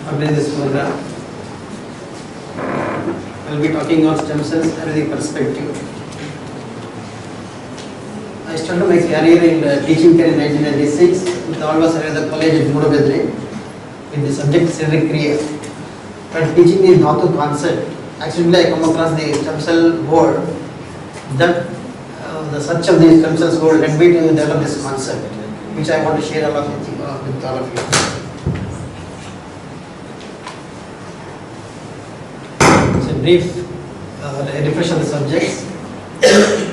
organize this program. I will be talking on stem cells and the perspective. I started my career in teaching career in 1996 with Alva Sarveda College at Mudabedre with the subject cell Kriya. But teaching the Dhatu concept, actually I come across the stem cell word that the search of the stem cells word led me to develop this concept, which I want to share along with all of you. So brief refresh of the subjects.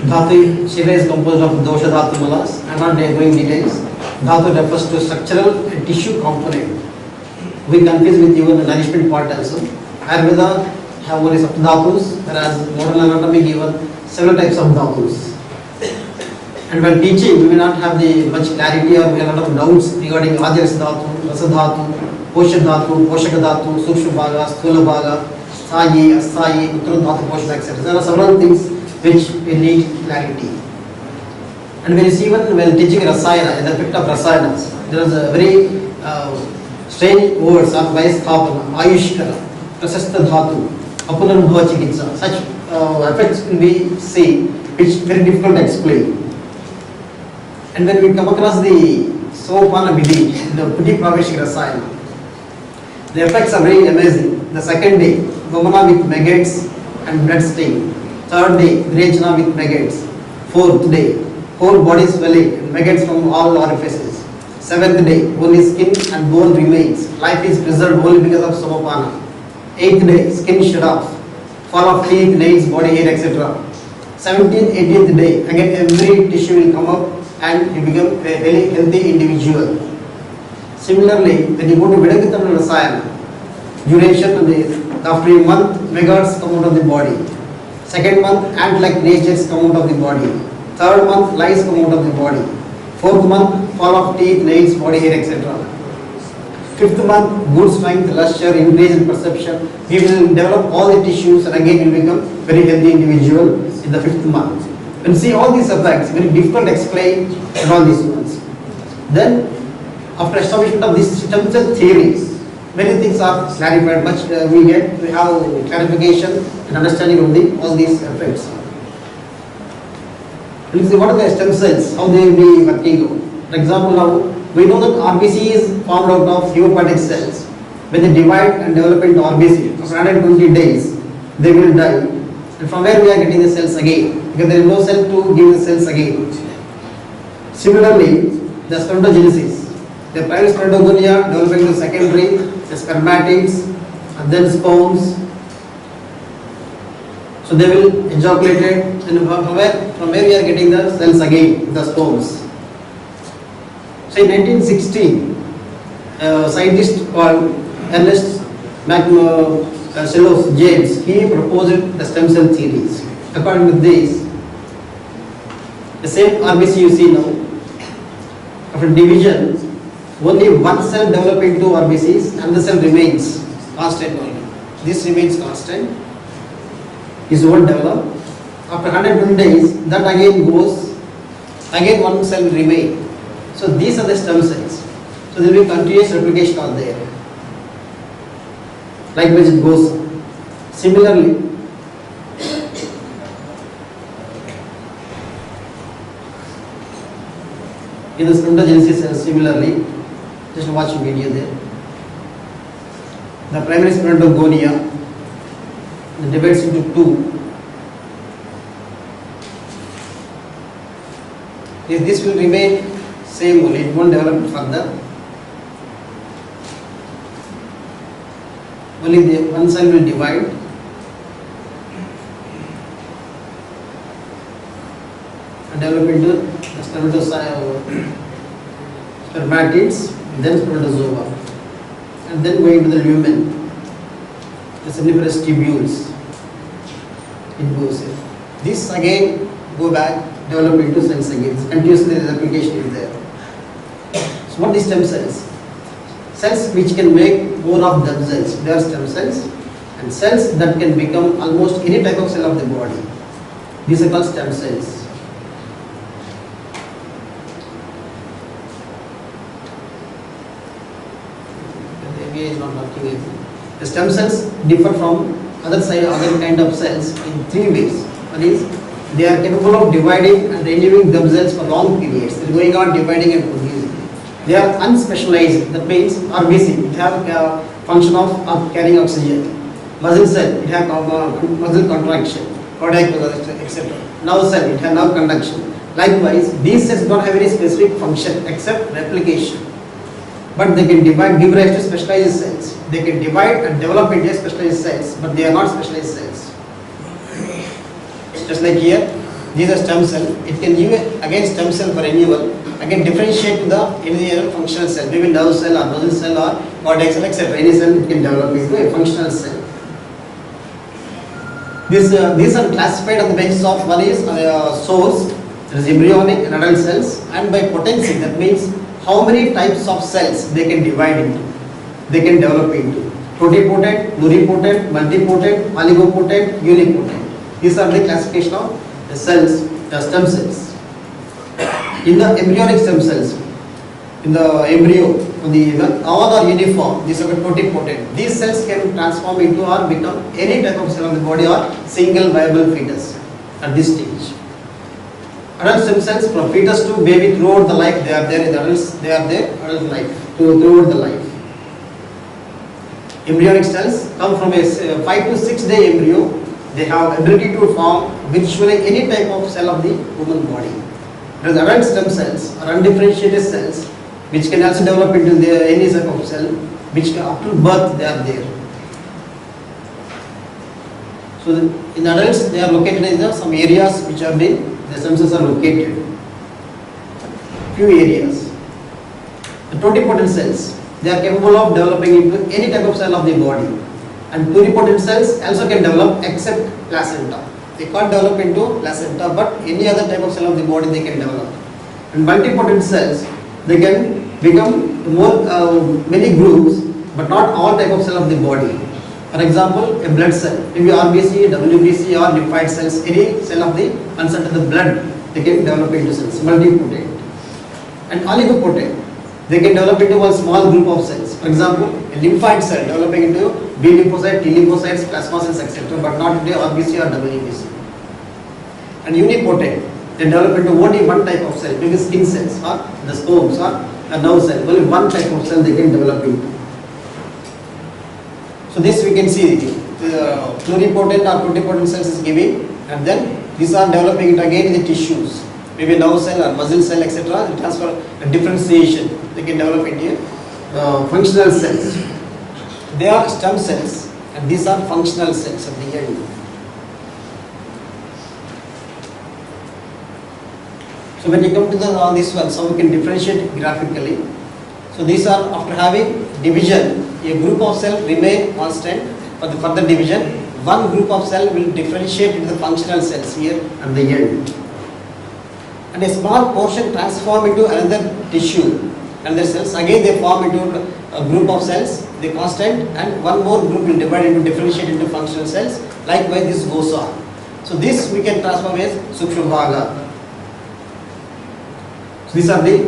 Dhatu Shiva is composed of dosha dhatu malas. I am not going details. Dhatu refers to structural and tissue component. We confuse with even the nourishment part also. Ayurveda have only saptadhatus, whereas modern anatomy given several types of dhatus. And when teaching, we may not have the much clarity or we have a lot of doubts regarding Adhyas dhatu, Rasa dhatu, Posha dhatu, Poshaka dhatu, Sukshma bhaga, Sthula bhaga, Sthayi, Asthayi, Uttara dhatu, Poshaka, etc. There are several things which we need clarity. And when you see when teaching Rasayana, in the effect of Rasayanas, there is a very strange words of Vaisthapana, Ayushkara, Prasastha dhatu, Apunarubhava chikitsa. Such effects will be seen, which very difficult to explain. And when we come across the Sopana Vidhi, the Puti Praveshik Rasayana, the effects are very amazing. The second day, Gomana with maggots and blood stain. Third day, Virechana with maggots. Fourth day, whole body swelling and maggots from all orifices. Seventh day, only skin and bone remains. Life is preserved only because of Somapana. Eighth day, skin shed off. Fall of teeth, nails, body hair, etc. 17th, 18th day, again every tissue will come up and you become a very healthy individual. Similarly, when you go to Vedagithamna Rasayana, duration after a month, maggots come out of the body. Second month, ant-like creatures come out of the body. Third month, lice come out of the body. Fourth month, fall of teeth, nails, body hair, etc. Fifth month, good strength, lustre, increase in perception. We will develop all the tissues and again you will become very healthy individual in the fifth month. When you see all these effects, very difficult to explain and all these ones. Then, after establishment of these stem cell theories, many things are clarified. We have clarification and understanding of all these effects. We see what are the stem cells, how they will be working. For example, now we know that RBC is formed out of hematopoietic cells. When they divide and develop into RBC, for 120 days, they will die. And from where we are getting the cells again? Because there is no cell to give the cells again. Similarly, the spermatogenesis. The primary spermatogonia developing to secondary, the spermatids, and then sperms. So they will ejaculate it, and from where we are getting the cells again, the sperms. So in 1916, a scientist called Ernest McCulloch James, he proposed the stem cell theories. According to this, the same RBC you see now, after division, only one cell develops into RBCs and the cell remains constant only. This remains constant. This won't develop. After 120 days, that again goes, again one cell will remain. So these are the stem cells. So there will be continuous replication out there. Likewise it goes. Similarly, in the spermatogenesis similarly, just watch video there. The primary spermatogonia divides into two. This will remain same only, it won't develop further. Only the one cell will divide and develop into the spermatids, then spermatozoa, and then going to the lumen, the seminiferous tubules. It goes in. This again go back, develop into cells again. Continuously the replication is there. So what is stem cells? Cells which can make more of themselves, they are stem cells, and cells that can become almost any type of cell of the body. These are called stem cells. We is not working. The stem cells differ from other kind of cells in three ways. One is they are capable of dividing and renewing themselves for long periods. They are going on dividing and producing. They are unspecialized. That means RBC. It have a function of carrying oxygen. Muscle cell. It have muscle contraction, cardiac, etc. Nerve cell. It have nerve conduction. Likewise, these cells don't have any specific function except replication. But they can divide, give rise to specialized cells. They can divide and develop into specialized cells, but they are not specialized cells. Just like here, these are stem cell. It can give again stem cell for renewal, again differentiate to the any other functional cell, maybe nerve cell or muscle cell or cardiac cell, etc. Any cell it can develop into a functional cell. These are classified on the basis of one is source, that is embryonic and adult cells, and by potency, that means how many types of cells they can divide into, they can develop into. Totipotent, pluripotent, multipotent, oligopotent, unipotent. These are the classification of the cells, the stem cells. In the embryonic stem cells, in the embryo, all are uniform. These are totipotent. These cells can transform into or become any type of cell of the body or single viable fetus at this stage. Adult stem cells from fetus to baby throughout the life, they are there in the adults, they are there adult life, throughout the life. Embryonic cells come from a 5 to 6 day embryo. They have ability to form virtually any type of cell of the human body. Whereas adult stem cells are undifferentiated cells which can also develop into any type of cell, which up to birth they are there. So in adults they are located in some areas which are the stem cells are located. Few areas. The totipotent cells, they are capable of developing into any type of cell of the body. And pluripotent cells also can develop except placenta. They can't develop into placenta, but any other type of cell of the body they can develop. And multipotent cells, they can become more many groups, but not all type of cell of the body. For example, a blood cell, maybe RBC, WBC or lymphoid cells, any cell of the concerned to the blood, they can develop into cells, multipotent. And oligopotent, they can develop into one small group of cells. For example, a lymphoid cell developing into B lymphocyte, T lymphocytes, plasma cells, etc., but not into RBC or WBC. And unipotent, they develop into only one type of cell, maybe skin cells or the sperms or a nerve cell. Only one type of cell they can develop into. So this we can see the pluripotent or totipotent cells is giving, and then these are developing it again in the tissues, maybe nerve cell or muscle cell, etc. Transfer and differentiation. They can develop into functional cells. They are stem cells, and these are functional cells at the end. So when you come to this one, so we can differentiate graphically. So these are after having division, a group of cells remain constant for the further division. One group of cell will differentiate into the functional cells here at the end. And a small portion transform into another tissue, another cells. Again they form into a group of cells, they constant, and one more group will divide into differentiate into functional cells. Likewise this goes on. So this we can transform as Sukshma. So these are the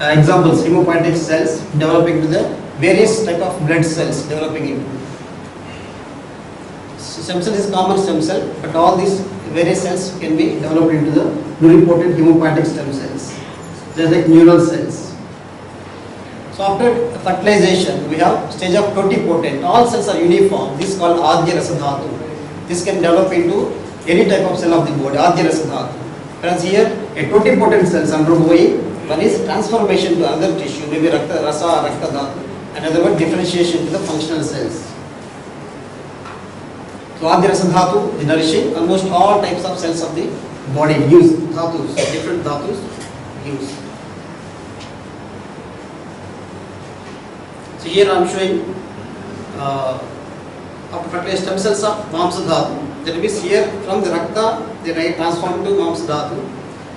examples, hematopoietic cells developing to the various type of blood cells developing into. Stem cell is common stem cell, but all these various cells can be developed into the pluripotent hematopoietic stem cells, just like neural cells. So after fertilization, we have stage of totipotent. All cells are uniform. This is called Adya Rasa Dhatu. This can develop into any type of cell of the body, Adya Rasa Dhatu. Whereas here, a totipotent cells undergoing, one is transformation to another tissue, maybe Rakta Rasa or Rakta Dhatu. Another one, differentiation to the functional cells. So Adya Rasa Dhatu is nourishing almost all types of cells of the body. Use dhatus, different dhatus use. So here I am showing after fertilized stem cells of Mamsa Dhatu. That means here from the Rakta they transform to Mamsa Dhatu,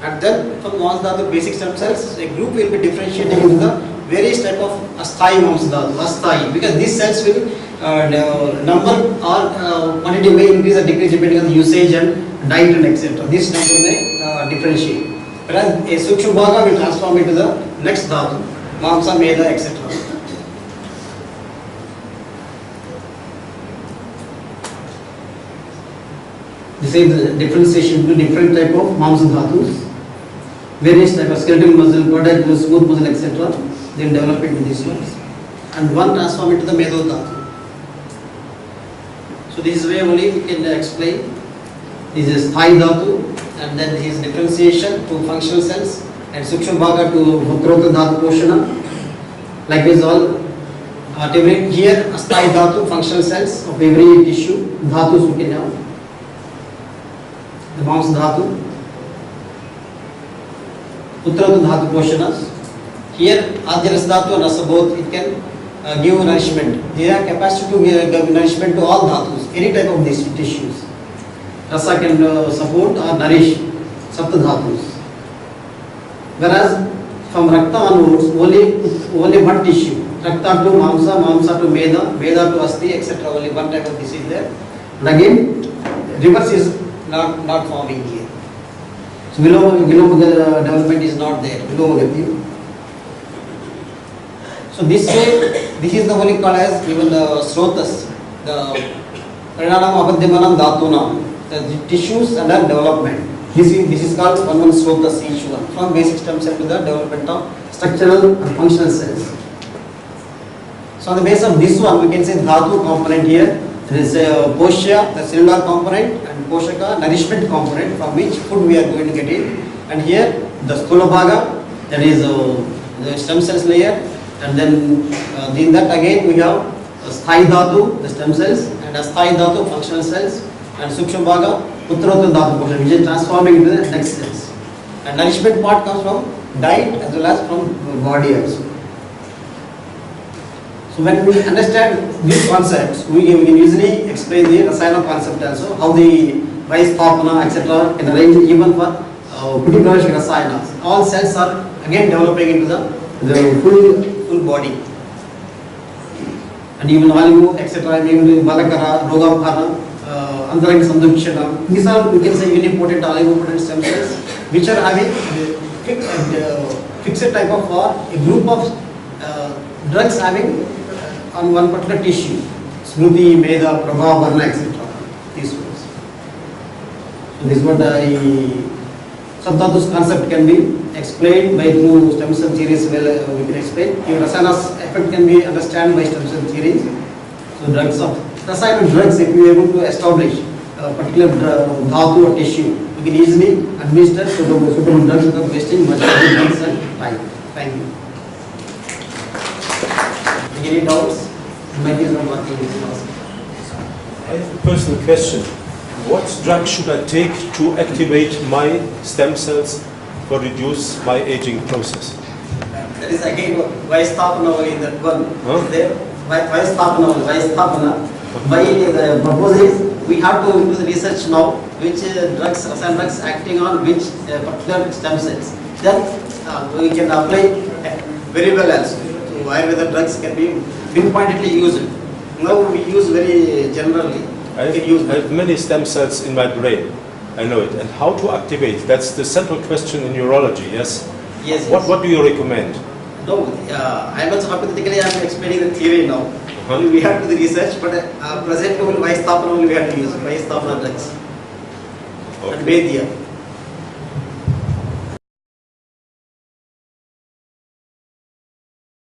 and then from Mamsa Dhatu basic stem cells a group will be differentiating into the various type of Asthayi Mamsa Dhatu, Asthayi, because these cells will number or quantity may increase or decrease depending on the usage and diet and etc. This number may differentiate. Whereas a Sukshma Bhaga will transform into the next Dhatu, Mamsa, Meda, etc. This is the differentiation to different type of mamsa dhatus, various type of skeletal muscle, cardiac muscle, smooth muscle, etc. They will develop into these ones, and one transform into the medo dhatu. So this is way only we can explain. This is thigh dhatu, and then his differentiation to functional cells, and sukshma bhaga to utrota dhatu poshana. Likewise, all here asthai dhatu, functional cells of every tissue, dhatus we can have. The Mams dhatu, Uttarata dhatu poshanas. Here, Adhyaras dhatu and Rasa both, it can give nourishment. They have capacity to give nourishment to all dhatus, any type of these tissues. Rasa can support or nourish Sapta dhatus. Whereas from Rakta onwards, only one tissue. Rakta to Mamsa, Mamsa to Meda, Meda to Asti, etc. Only one type of disease there. And again, reverse is not forming here. So Viloma development is not there. Viloma. So this way, this is the only called as even the Srotas, the Parinam Abadhimanam Dhatuna, the tissues under development. This is called one Srotas, each one, from basic stem cell to the development of structural and functional cells. So on the basis of this one, we can say Dhatu component here. There is a Poshya, the cellular component, and Poshaka, nourishment component, from which food we are going to get in. And here, the Sthula Bhaga, that is the stem cells layer. And then in that again we have Sthai Dhatu, the stem cells, and Asthai Dhatu, functional cells, and Sukshma Bhaga, Uttarata Dhatu portion, which is transforming into the next cells. And nourishment part comes from diet as well as from body also. So when we understand these concepts, we can easily explain the Rasayana concept also, how the Vaisthapana, etc. can arrange even for Putipravash Rasayanas. All cells are again developing into the full body. And even Valimu, etc., even Balakara, Rogabhara, Antarang Sandukshana, these are, we can say, unipotent, oligopotent stem cells, which are having fixed type of, or a group of drugs having on one particular tissue, Smruti, Meda, Prabha, Varna, etc. These ones. So this is what the Sabdhatus concept can be explained by through stem cell theories. Well, we can explain. Even Rasayana's effect can be understood by stem cell theories. So drugs of Rasayana drugs, if you are able to establish a particular dhatu or tissue, you can easily administer suitable drugs without wasting much drugs and time. Thank you. Any doubts? I have a personal question. What drug should I take to activate my stem cells for reduce my aging process? That is again Vaisthapana only, that one. Is there? Vaisthapana only, Vaisthapana. Why the purpose is we have to do the research now which drugs, Rasayan drugs acting on which particular stem cells. Then we can apply very well also. So Ayurveda drugs can be pinpointedly used. Now we use very generally. I have many stem cells in my brain. I know it. And how to activate? That's the central question in neurology, yes? Yes. What do you recommend? No, I am also hypothetically I am explaining the theory now. We have to do the research, but present only Vaisthapana only we have to use. Vaisthapana drugs. Okay. And Vedya.